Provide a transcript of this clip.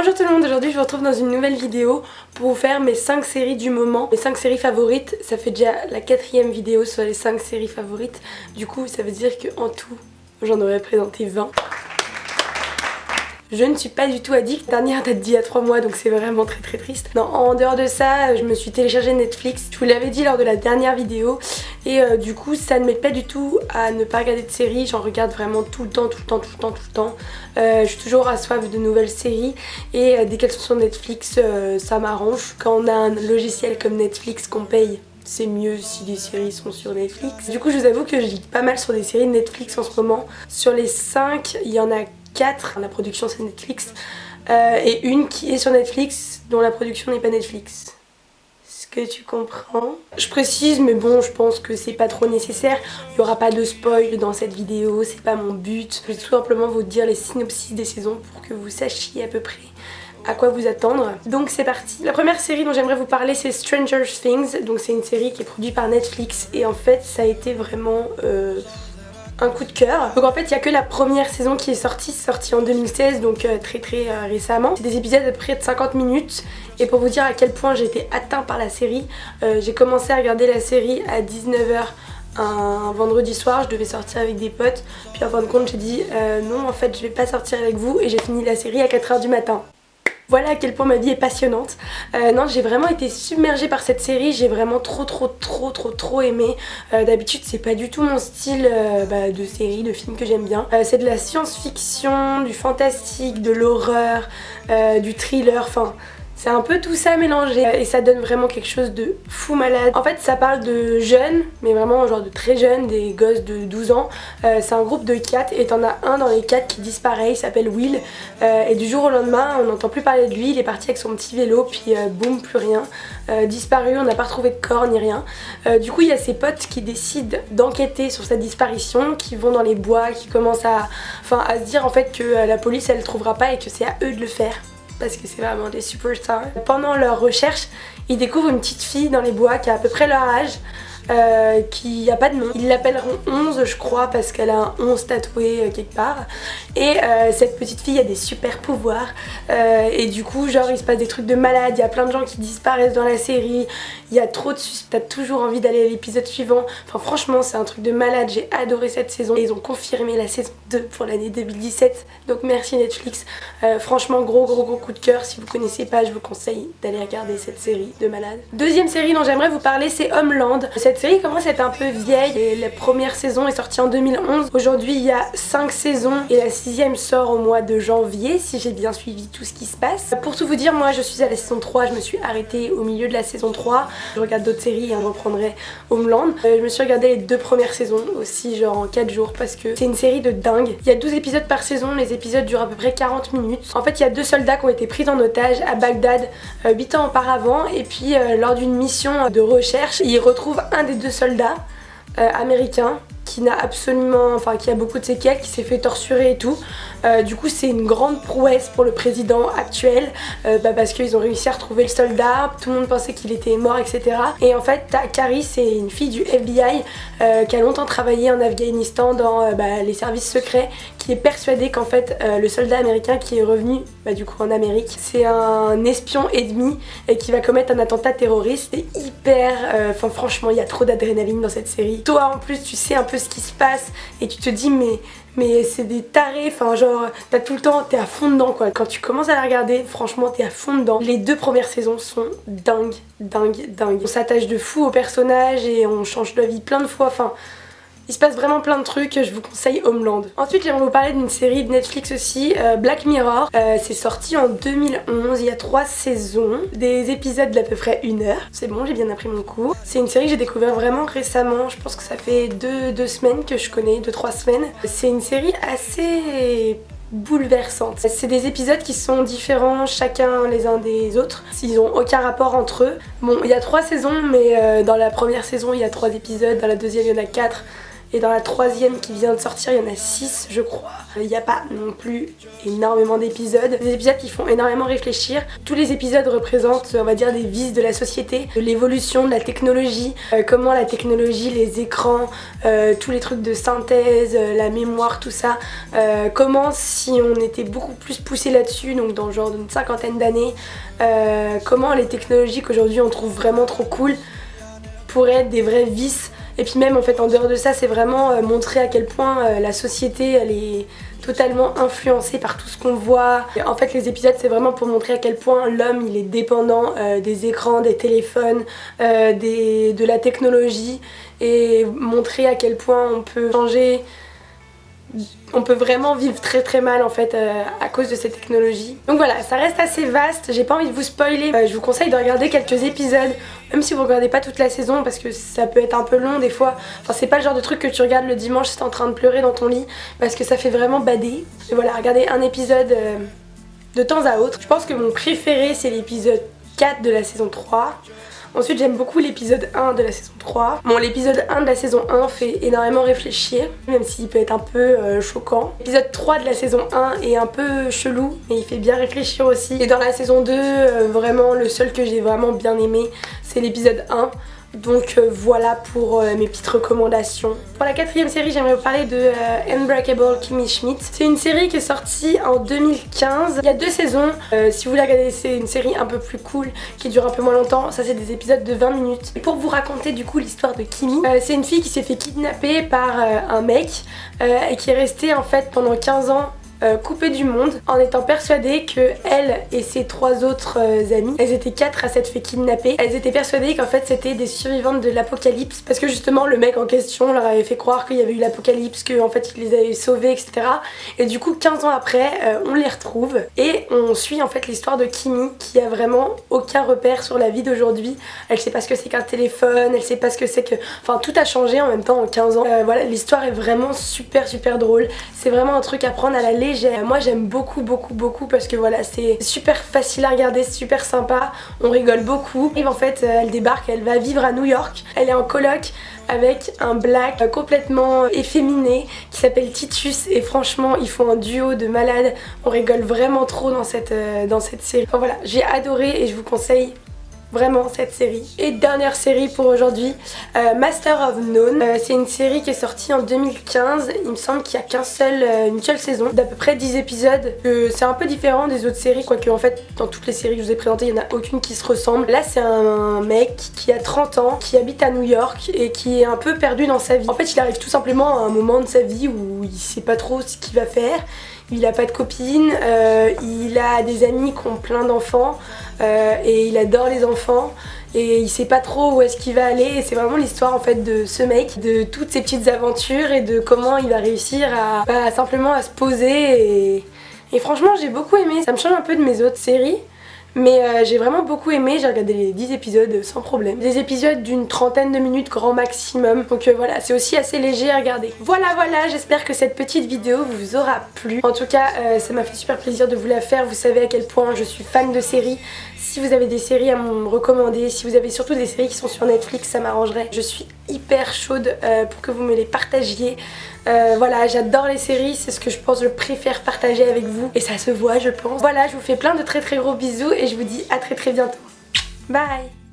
Bonjour tout le monde, aujourd'hui je vous retrouve dans une nouvelle vidéo pour vous faire mes 5 séries du moment, mes 5 séries favorites. Ça fait déjà la 4e vidéo sur les 5 séries favorites, du coup ça veut dire qu'en tout j'en aurais présenté 20. Je ne suis pas du tout addict, la dernière date d'il y a 3 mois donc c'est vraiment très triste. Non, en dehors de ça, je me suis téléchargé Netflix, je vous l'avais dit lors de la dernière vidéo et du coup ça ne m'aide pas du tout à ne pas regarder de séries, j'en regarde vraiment tout le temps. Je suis toujours à soif de nouvelles séries et dès qu'elles sont sur Netflix ça m'arrange. Quand on a un logiciel comme Netflix qu'on paye, c'est mieux si les séries sont sur Netflix. Du coup je vous avoue que je lis pas mal sur des séries Netflix en ce moment. Sur les 5, il y en a 4, la production c'est Netflix, et une qui est sur Netflix dont la production n'est pas Netflix. Est-ce que tu comprends? Je précise, mais bon, je pense que c'est pas trop nécessaire. Il n'y aura pas de spoil dans cette vidéo, c'est pas mon but. Je vais tout simplement vous dire les synopsis des saisons pour que vous sachiez à peu près à quoi vous attendre. Donc c'est parti. La première série dont j'aimerais vous parler c'est Stranger Things. Donc c'est une série qui est produite par Netflix et en fait ça a été vraiment un coup de cœur. Donc en fait il n'y a que la première saison qui est sortie en 2016, donc très récemment. C'est des épisodes de près de 50 minutes et pour vous dire à quel point j'ai été atteinte par la série, j'ai commencé à regarder la série à 19h un vendredi soir, je devais sortir avec des potes, puis en fin de compte j'ai dit non en fait je vais pas sortir avec vous et j'ai fini la série à 4h du matin. Voilà à quel point ma vie est passionnante. Non, j'ai vraiment été submergée par cette série, j'ai vraiment trop aimé. D'habitude c'est pas du tout mon style de série, de film que j'aime bien. C'est de la science-fiction, du fantastique, de l'horreur, du thriller, enfin... C'est un peu tout ça mélangé et ça donne vraiment quelque chose de fou malade. En fait ça parle de jeunes, mais vraiment genre de très jeunes, des gosses de 12 ans. C'est un groupe de 4 et t'en as un dans les 4 qui disparaît, il s'appelle Will. Et du jour au lendemain on n'entend plus parler de lui, il est parti avec son petit vélo puis boum, plus rien. Disparu, on n'a pas retrouvé de corps ni rien. Du coup il y a ses potes qui décident d'enquêter sur sa disparition, qui vont dans les bois, qui commencent à se dire en fait que la police elle le trouvera pas et que c'est à eux de le faire. Parce que c'est vraiment des superstars. Pendant leur recherche, ils découvrent une petite fille dans les bois qui a à peu près leur âge, qui a pas de nom. Ils l'appelleront 11 je crois parce qu'elle a un 11 tatoué quelque part. Et cette petite fille a des super pouvoirs et du coup genre il se passe des trucs de malade, il y a plein de gens qui disparaissent dans la série, il y a trop de suspens, t'as toujours envie d'aller à l'épisode suivant. Enfin franchement c'est un truc de malade, j'ai adoré cette saison et ils ont confirmé la saison 2 pour l'année 2017. Donc merci Netflix, franchement gros coup de cœur. Si vous connaissez pas je vous conseille d'aller regarder cette série de malade. Deuxième série dont j'aimerais vous parler c'est Homeland. Cette série commence à être un peu vieille et la première saison est sortie en 2011. Aujourd'hui il y a 5 saisons et la 6e sort au mois de janvier si j'ai bien suivi tout ce qui se passe. Pour tout vous dire, moi je suis à la saison 3, je me suis arrêtée au milieu de la saison 3. Je regarde d'autres séries et je reprendrai Homeland. Je me suis regardé les 2 premières saisons aussi genre en 4 jours parce que c'est une série de dingue. Il y a 12 épisodes par saison, les épisodes durent à peu près 40 minutes. En fait il y a 2 soldats qui ont été pris en otage à Bagdad 8 ans auparavant et puis lors d'une mission de recherche, ils retrouvent un des 2 soldats américains qui n'a absolument, qui a beaucoup de séquelles, qui s'est fait torturer et tout. Du coup c'est une grande prouesse pour le président actuel parce qu'ils ont réussi à retrouver le soldat, tout le monde pensait qu'il était mort etc. Et en fait Carrie c'est une fille du FBI qui a longtemps travaillé en Afghanistan dans les services secrets, qui est persuadée qu'en fait le soldat américain qui est revenu du coup en Amérique c'est un espion ennemi et qui va commettre un attentat terroriste. C'est hyper, franchement il y a trop d'adrénaline dans cette série. Toi en plus tu sais un peu ce qui se passe et tu te dis mais c'est des tarés, genre t'as tout le temps, t'es à fond dedans quoi. Quand tu commences à la regarder, franchement t'es à fond dedans. Les 2 premières saisons sont dingues. On s'attache de fou aux personnages et on change de vie plein de fois, il se passe vraiment plein de trucs, je vous conseille Homeland. Ensuite j'aimerais vous parler d'une série de Netflix aussi, Black Mirror. C'est sorti en 2011, il y a 3 saisons, des épisodes d'à peu près 1 heure. C'est bon, j'ai bien appris mon cours. C'est une série que j'ai découvert vraiment récemment, je pense que ça fait 2 semaines que je connais, 2-3 semaines. C'est une série assez bouleversante. C'est des épisodes qui sont différents chacun les uns des autres, ils ont aucun rapport entre eux. Bon, il y a 3 saisons mais dans la première saison il y a 3 épisodes, dans la deuxième il y en a 4 Et dans la troisième qui vient de sortir, il y en a 6 je crois. Il n'y a pas non plus énormément d'épisodes. Des épisodes qui font énormément réfléchir. Tous les épisodes représentent, on va dire, des vices de la société, de l'évolution de la technologie, comment la technologie, les écrans, tous les trucs de synthèse, la mémoire, tout ça. Comment si on était beaucoup plus poussé là-dessus, donc dans genre une cinquantaine d'années, comment les technologies qu'aujourd'hui on trouve vraiment trop cool pourraient être des vrais vices. Et puis même en fait en dehors de ça, c'est vraiment montrer à quel point la société elle est totalement influencée par tout ce qu'on voit. Et en fait les épisodes c'est vraiment pour montrer à quel point l'homme il est dépendant des écrans, des téléphones, de la technologie, et montrer à quel point on peut changer. On peut vraiment vivre très très mal en fait à cause de ces technologies. Donc voilà, ça reste assez vaste, j'ai pas envie de vous spoiler. Je vous conseille de regarder quelques épisodes, même si vous regardez pas toute la saison, parce que ça peut être un peu long des fois. Enfin c'est pas le genre de truc que tu regardes le dimanche si t'es en train de pleurer dans ton lit, parce que ça fait vraiment bader. Et voilà, regardez un épisode de temps à autre. Je pense que mon préféré c'est l'épisode 4 de la saison 3. Ensuite j'aime beaucoup l'épisode 1 de la saison 3. Bon, l'épisode 1 de la saison 1 fait énormément réfléchir, même s'il peut être un peu choquant. L'épisode 3 de la saison 1 est un peu chelou, mais il fait bien réfléchir aussi. Et dans la saison 2, vraiment le seul que j'ai vraiment bien aimé, c'est l'épisode 1. Donc voilà pour mes petites recommandations. Pour la quatrième série, j'aimerais vous parler de Unbreakable Kimmy Schmidt. C'est une série qui est sortie en 2015. Il y a 2 saisons. Si vous voulez regarder, c'est une série un peu plus cool, qui dure un peu moins longtemps. Ça c'est des épisodes de 20 minutes. Et pour vous raconter du coup l'histoire de Kimmy, c'est une fille qui s'est fait kidnapper par un mec et qui est restée en fait pendant 15 ans coupée du monde, en étant persuadée que elle et ses 3 autres amies, elles étaient 4 à s'être fait kidnapper. Elles étaient persuadées qu'en fait c'était des survivantes de l'apocalypse, parce que justement le mec en question leur avait fait croire qu'il y avait eu l'apocalypse, qu'en fait il les avait sauvées, etc. Et du coup 15 ans après on les retrouve et on suit en fait l'histoire de Kimmy, qui a vraiment aucun repère sur la vie d'aujourd'hui. Elle sait pas ce que c'est qu'un téléphone, elle sait pas ce que c'est que... Enfin tout a changé en même temps en 15 ans. Voilà, l'histoire est vraiment super drôle. C'est vraiment un truc à prendre à la légère. Moi j'aime beaucoup parce que voilà, c'est super facile à regarder, c'est super sympa, on rigole beaucoup. Et en fait elle débarque, elle va vivre à New York, elle est en coloc avec un black complètement efféminé qui s'appelle Titus, et franchement ils font un duo de malades, on rigole vraiment trop dans cette série. Enfin voilà, j'ai adoré et je vous conseille vraiment cette série. Et dernière série pour aujourd'hui, Master of None. C'est une série qui est sortie en 2015. Il me semble qu'il n'y a une seule saison d'à peu près 10 épisodes. C'est un peu différent des autres séries, quoique en fait dans toutes les séries que je vous ai présentées il n'y en a aucune qui se ressemble. Là c'est un mec qui a 30 ans, qui habite à New York et qui est un peu perdu dans sa vie. En fait il arrive tout simplement à un moment de sa vie où il sait pas trop ce qu'il va faire. Il a pas de copine, il a des amis qui ont plein d'enfants et il adore les enfants et il sait pas trop où est-ce qu'il va aller, et c'est vraiment l'histoire en fait de ce mec, de toutes ses petites aventures et de comment il va réussir à simplement à se poser, et franchement j'ai beaucoup aimé. Ça me change un peu de mes autres séries. Mais j'ai vraiment beaucoup aimé, j'ai regardé les 10 épisodes sans problème. Des épisodes d'une trentaine de minutes grand maximum. Donc voilà, c'est aussi assez léger à regarder. Voilà, j'espère que cette petite vidéo vous aura plu. En tout cas, ça m'a fait super plaisir de vous la faire. Vous savez à quel point je suis fan de séries. Si vous avez des séries à me recommander, si vous avez surtout des séries qui sont sur Netflix, ça m'arrangerait. Je suis hyper chaude pour que vous me les partagiez. Voilà, j'adore les séries, c'est ce que je pense je préfère partager avec vous, et ça se voit je pense. Voilà, je vous fais plein de très gros bisous et je vous dis à très bientôt. Bye.